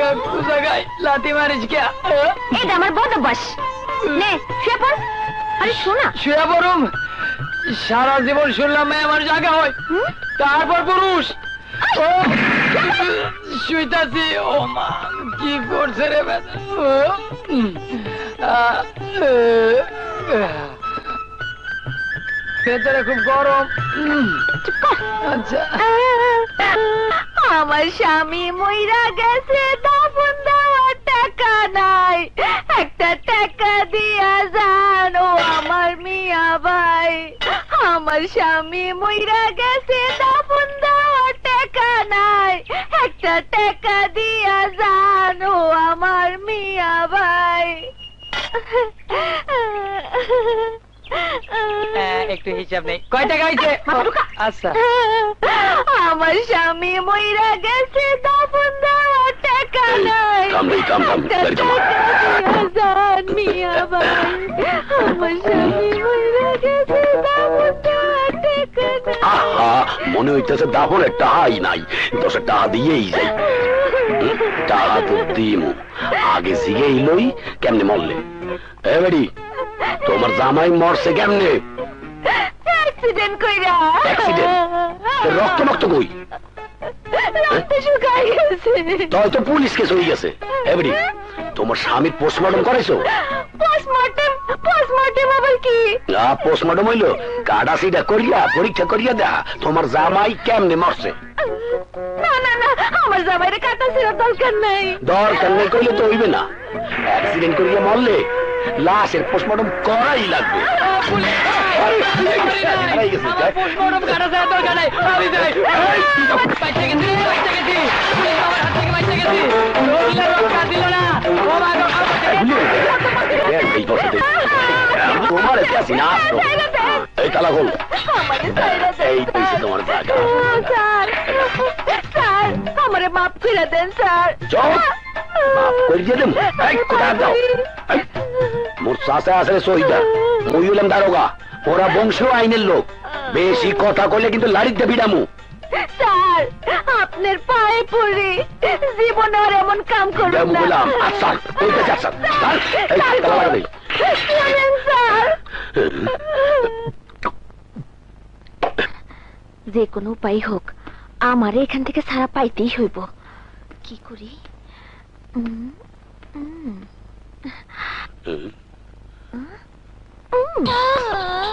জায়গা জায়গায় লাথি মারিস কে? এটা আমার বদ অভ্যাস। নে শুয়ে পড়। আরে শোনা, শুয়ে পড়ুম? সারা জীবন শুনলাম মেয়ে আমার জায়গা হয়, তারপর পুরুষ। শুইতাছি। ও মা, কি করছে রে ভেতরে খুব গরম। আচ্ছা, আমার স্বামী মইরা গেছে, দাফন দেওয়ার টাকা নাই, একটা টাকা দিয়া যান ও আমার মিয়া ভাই। আমার স্বামী মইরা গেছে, দাফন দেওয়ার টাকা নাই, একটা টাকা দিয়া যান ও আমার মিয়া ভাই। একটু হিসাব নেই, কয় টাকা হয়েছে? আচ্ছা, আমার স্বামী মইরা গেছে, দাফন দেওয়ার টাকা নাই, মিয়া ভাই। আমার স্বামী মইরা গেছে, দাফন দেওয়ার টাকা নাই। মনে হইতেছে দাফনের টাহাই নাই, 10 টাকা দিয়েই যাই। টাকা তো দিম, আগে জিগেই লই কেমনে মরলে। এ বেডি, তোমার জামাই মরছে কেমনে? অ্যাক্সিডেন্ট কইরা। অ্যাক্সিডেন্ট? রক্ত রক্ত কই? রক্ত শুকাই গেছে। তাই তো পুলিশ কেস হয়ে গেছে। এ বেডি, তোমার স্বামীর পোস্টমর্টম করেছো? পোস্টমর্টম? পোস্টমর্টম আবার কি? না, পোস্টমর্টম হইলো কাটা সিটা করিয়া পরীক্ষা করিয়া দেখা তোমার জামাই কেমনে মরছে। না না না, আমার জামাইরে কাটা ছিঁড়ার দরকার নাই। দরকার নেই কইলে তো হইবে না। অ্যাক্সিডেন্ট করিয়া মরলে লাশের পোস্টমর্টম করাই লাগবে। তোমার এই তালা খোল, এই তোমার জায়গা। স্যার, আমারে মাফ করে দেন স্যার। মাফ করে দিয়ে দেব? কোথায় যাও? মোর চাষে আসলে শহীদা, মুই হলাম দারোগা, ওরা বংশীয় আইনের লোক। বেশি কথা কইলে কিন্তু লাড়িতে বিড়ামু। স্যার, আপনার পায়ে পড়ি, জীবনে আর এমন কাম করবেন না। আচ্ছা, কইতেছি আচ্ছা। এই তালা লাগা দেই। স্যার, যে কোনো উপায় হোক আমারে এখান থেকে ছাড়া পাইতেই হইব। কি করি?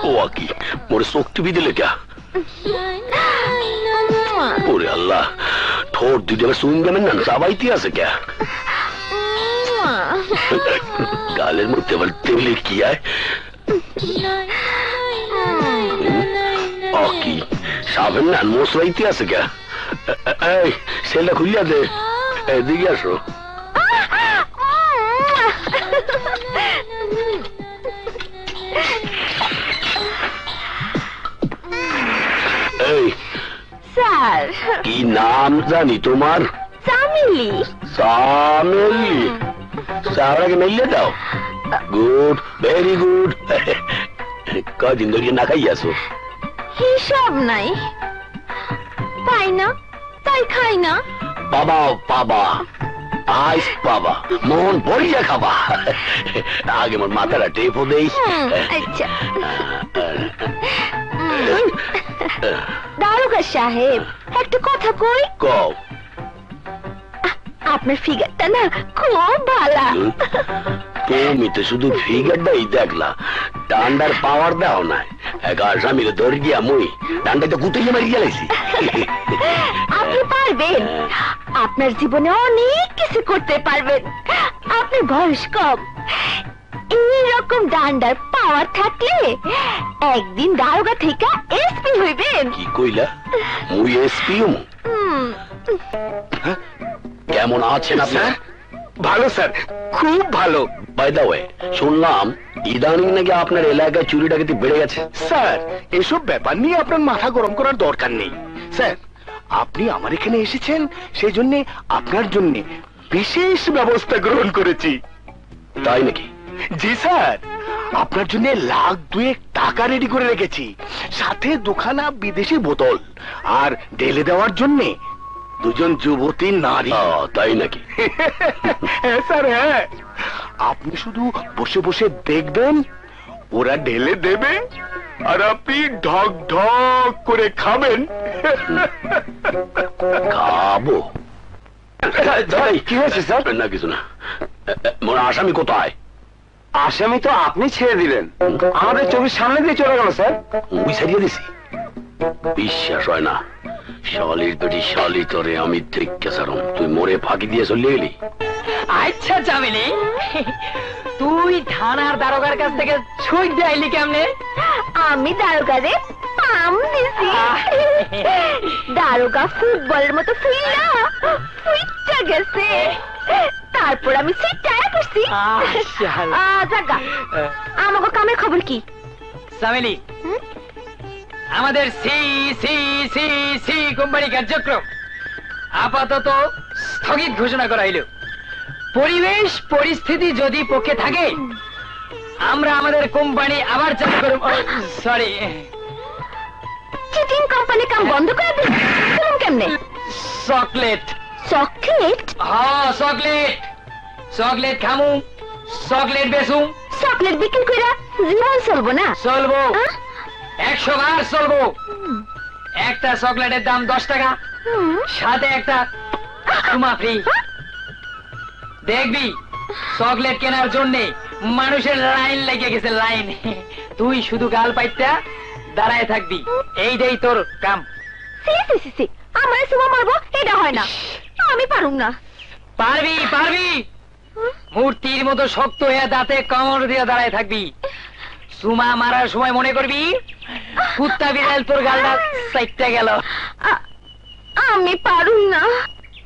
ও কি মোরে শক্তি বি দিলে কে? ওরে আল্লাহ, ঠোঁট দুটো সুইংগামের না চাবাইতে আছে কে? গালের মধ্যে আবার তেলে কি আয়? কি সাবেন না মশলাইতে আছে কে? এই সেটা খুলিয়া দে, এদিকে আসো। এই স্যার, কি নাম জানি তোমার? চামেলি। চামেলি? চাওড়াকে মেলিয়ে দাও। Good, very good. কদিন ধরে না খাই আসো? হিসাব নাই, তাই না? তাই খাই না। বাবা বাবা, আইস বাবা, মন ভরিয়া খাবা। আগে মোর মাথাটা টেপো দেই। আচ্ছা। দারোগা সাহেব, একটা কথা কই। কও। আপনার ফিগারটা না খুব ভালো। তুমি তো শুধু ফিগারটাই দেখলা, ডান্ডার পাওয়ার দাও না। এক আসামিকে ধরে গিয়া মুই ডান্ডাতে গুতিয়ে মারি গেলাইছি। আপনি পারবেন, আপনার জীবনে অনেক কিছু করতে পারবেন। আপনার বয়স কম, এইরকম ডান্ডার পাওয়ার থাকলে একদিন দারোগা থেকে এসপি হইবেন। কি কইলা? মুই এসপি হমু? কেমন আছেন আপনার? ভালো স্যার, খুব ভালো। বাই দা ওয়ে, শুনলাম ইদানিং নাকি আপনার এলাকায় চুরি ডাকাতি বেড়ে গেছে। স্যার, এসব ব্যাপার নিয়ে আপনার মাথা গরম করার দরকার নেই। স্যার, আপনি আমার এখানে এসেছেন, সেই জন্য আপনার জন্য বিশেষ ব্যবস্থা গ্রহণ করেছি। তাই নাকি? জি স্যার, আপনার জন্য $1,02,000 টাকা রেডি করে রেখেছি, সাথে 2খানা বিদেশি বোতল, আর ঢেলে দেওয়ার জন্য দুজন যুবতী নারী। তাই নাকি? হ্যাঁ স্যার, হ্যাঁ। আপনি শুধু বসে বসে দেখবেন, ওরা ঢেলে দেবে, আর আপনি ঢক ঢক করে খাবেন। খাবো? কি হয়েছে স্যার? না কিছু না। মোর আসামি কোথায়? আসামি তো আপনি ছেড়ে দিলেন, আমাদের চোখের সামনে দিয়ে চলে গেল স্যার। মুই ছাড়িয়ে দিছি? বিশ্বাস হয় না। শালির বেটি শালি তোরে আমি দেখে সারম, তুই মোরে ফাঁকি দিয়ে চলে গেলি। আচ্ছা চামেলি, তুই থানার দারোগার কাছ থেকে ছুঁই দিয়ে আইলি কেমনে? আমি দারোগারে পাম দিছি। দারোগা ফুটবলের মতো ফুইটা গেছে, তারপর আমি সিটটায় বসছি। জাগা, আমাকে কামের খবর কি? চামেলি, আমাদের C C C C company কার্যক্রম আপাতত স্থগিত ঘোষণা করা হইল। পরিবেশ পরিস্থিতি যদি পক্ষে থাকে আমরা আমাদের কোম্পানি আবার চালু করব। সরি, চিটিং কোম্পানি কাম বন্ধ করে দিল কেমনে? চকলেট। চকলেট? হ্যাঁ চকলেট। চকলেট খামু, চকলেট বেচুম। চকলেট বিক্রি করে জীবন চলবো না? চলবো, 100 বার চলবো। একটা চকলেটের দাম 10 টাকা, সাথে একটা চুমা ফ্রি। দেখবি চকলেট কেনার জন্য মানুষের লাইন লেগে গেছে, লাইন। তুই শুধু গাল পাইতা দাঁড়ায় থাকবি, এইটাই তোর কাম। আমার চুমা মারবো এটা হয় না, আমি পারুম না। পারবি পারবি, মূর্তির মতো শক্ত হয়ে দাঁতে কামড় দিয়ে দাঁড়ায় থাকবি। চুমা মারার সময় মনে করবি কুত্তা বিড়াল তোর গালটা সাইটটা গেল। আমি পারুম না।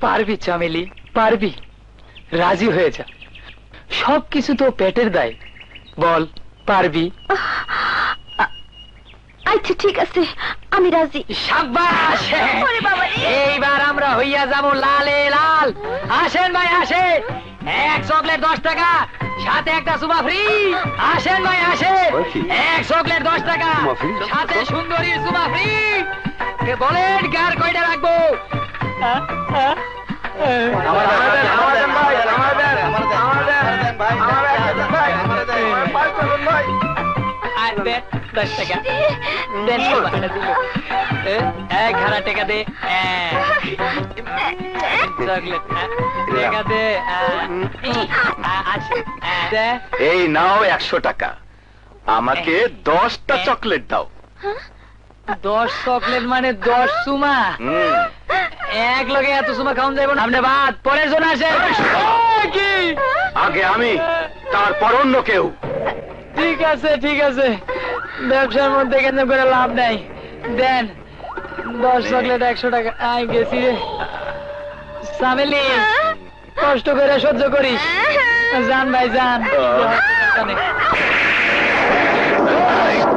পারবি চামেলি, পারবি। রাজি হয়ে যা, সবকিছু তো পেটের দায়। বল পারবি? আচ্ছা ঠিক আছে, আমি রাজি। সাব্বাস! এইবার আমরা হইয়া যাবো লালে লাল। আসেন ভাই আসেন, এক চকলেট 10 টাকা, সাথে একটা সুমা ফ্রি। আসেন ভাই আসেন, এক চকলেট 10 টাকা, সাথে সুন্দরীর সুমা ফ্রি। বলেন কার কয়টা রাখবো? দেন 10 টাকা, দেন খানা টাকা দে। চকলেট টাকা দে। এই নাও 100 টাকা, আমাকে 10টা চকলেট দাও। 10 চকলেট মানে 10 সুমা? এক লগে এত সুমা খাওয়ান যাইব না। আপনি বাদ, পরের জন আসে। কি আগে আমি, তারপর অন্য কেউ। ঠিক আছে ঠিক আছে, ব্যবসার মধ্যে কেন করে লাভ নাই। দেন 10 চকলেট 100 টাকা। আই গেছি রে চামেলি, কষ্ট করে সহ্য করিস। যান ভাই যান।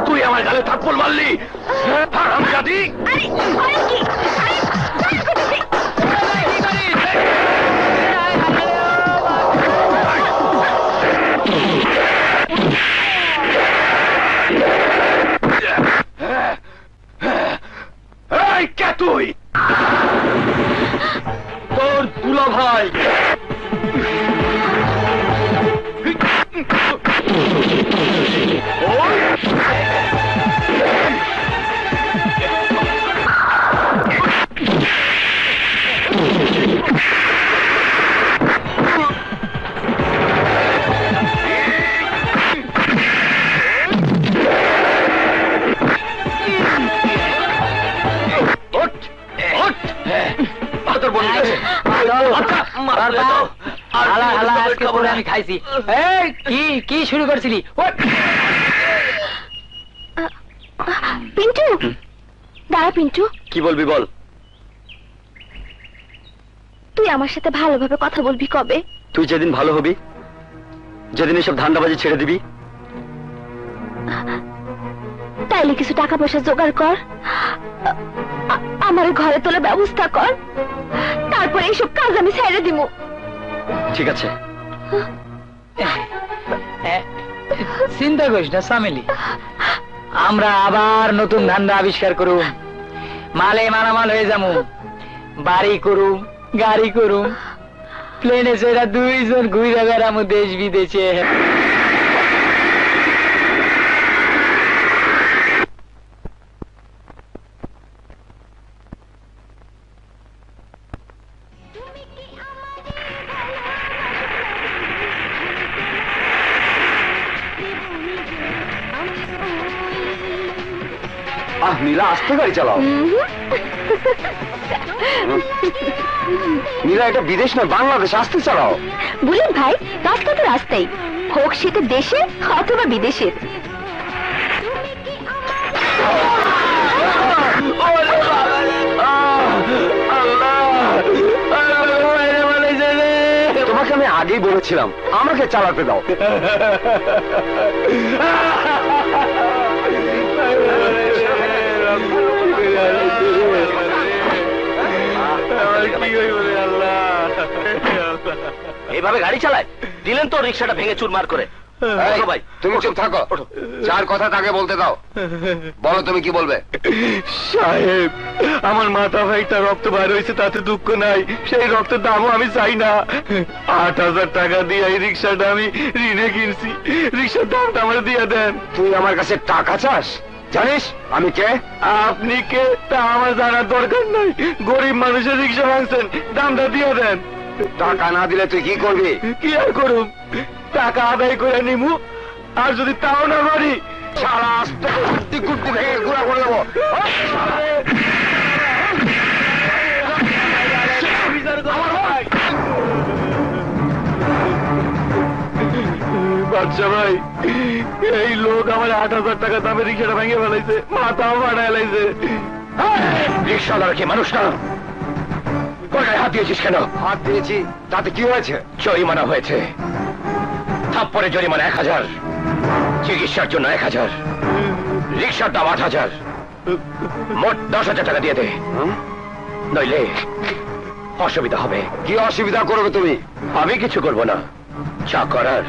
তুই আমার গালে থাপ্পড় মারলি, হারামজাদি! এই কে তুই? তোর দুলা ভাই। আমি খাইছি। কি শুরু করছিলি? পিন্টু দাঁড়া, পিন্টু কি বলবি বল। তুই আমার সাথে ভালোভাবে কথা বলবি কবে? তুই যেদিন ভালো হবি, যেদিন এসব ধান্দাবাজি ছেড়ে দিবি। তাইলে কিছু টাকা পয়সা জোগাড় কর, আমার ঘরে তোলার ব্যবস্থা কর, তারপরে এইসব কাজ আমি ছেড়ে দিব। ঠিক আছে। চিন্তা করিস না চামেলি, আমরা আবার নতুন ধান্দা আবিষ্কার করুম, মালে মালামাল হয়ে যাবো। বাড়ি করুম, গাড়ি করুম, প্লেনে সেরা 2 জন ঘুরে বেড়ামু দেশ বিদেশে। নীলা আস্তে গাড়ি চালাও। নীলা এটা বিদেশ নয়, বাংলাদেশ, আস্তে চালাও। বুলেট ভাই, রাস্তা তো রাস্তাই, হোক সেটা দেশে অথবা বিদেশের। তোমাকে আমি আগেই বলেছিলাম আমাকে চালাতে দাও। এইভাবে গাড়ি চালায় দিলেন তো রিক্সাটা ভেঙে চুরমার করে। ভাই তুমি চুপ থাকো, যার কথা তাকে বলতে দাও। বলো তুমি কি বলবে? সাহেব, আমার মাথা ভাইটা রক্ত বার হয়েছে, তাতে দুঃখ নাই, সেই রক্তের দামও আমি চাই না। 8,000 টাকা দিয়ে এই রিক্সাটা আমি ঋণে কিনছি, রিক্সার দামটা আমার দিয়ে দেন। তুই আমার কাছে টাকা চাস? জানিস আমি কে? আপনি কে তা আমার জানার দরকার নাই, গরিব মানুষের রিক্সা ভাঙছেন, দামটা দিয়ে দেন। টাকা না দিলে তুই কি করবি? কি আর করুম, টাকা আদায় করে নিমু, আর যদি তাও না পারি সারা আস্তে কুর্তি কুর্তি ভেঙে গুঁড়া করে দেবো। বাচ্চা ভাই, এই লোক আমার 8,000 টাকা দামে রিক্সাটা ভেঙে ফেলাইছে, মাথাও ফাটায় লাইছে। রিক্সাওয়ালার কি মানুষ না? কোথায় হাত দিয়েছিস কেন? হাত দিয়েছি, তাতে কি হয়েছে? জরিমানা হয়েছে, থাপ্পড়ে জরিমানা 1,000, চিকিৎসার জন্য 1,000, রিক্সার দাম 8,000, মোট 10,000 টাকা দিয়ে দে, নইলে অসুবিধা হবে। কি অসুবিধা করবে তুমি? আমি কিছু করবো না, যা করার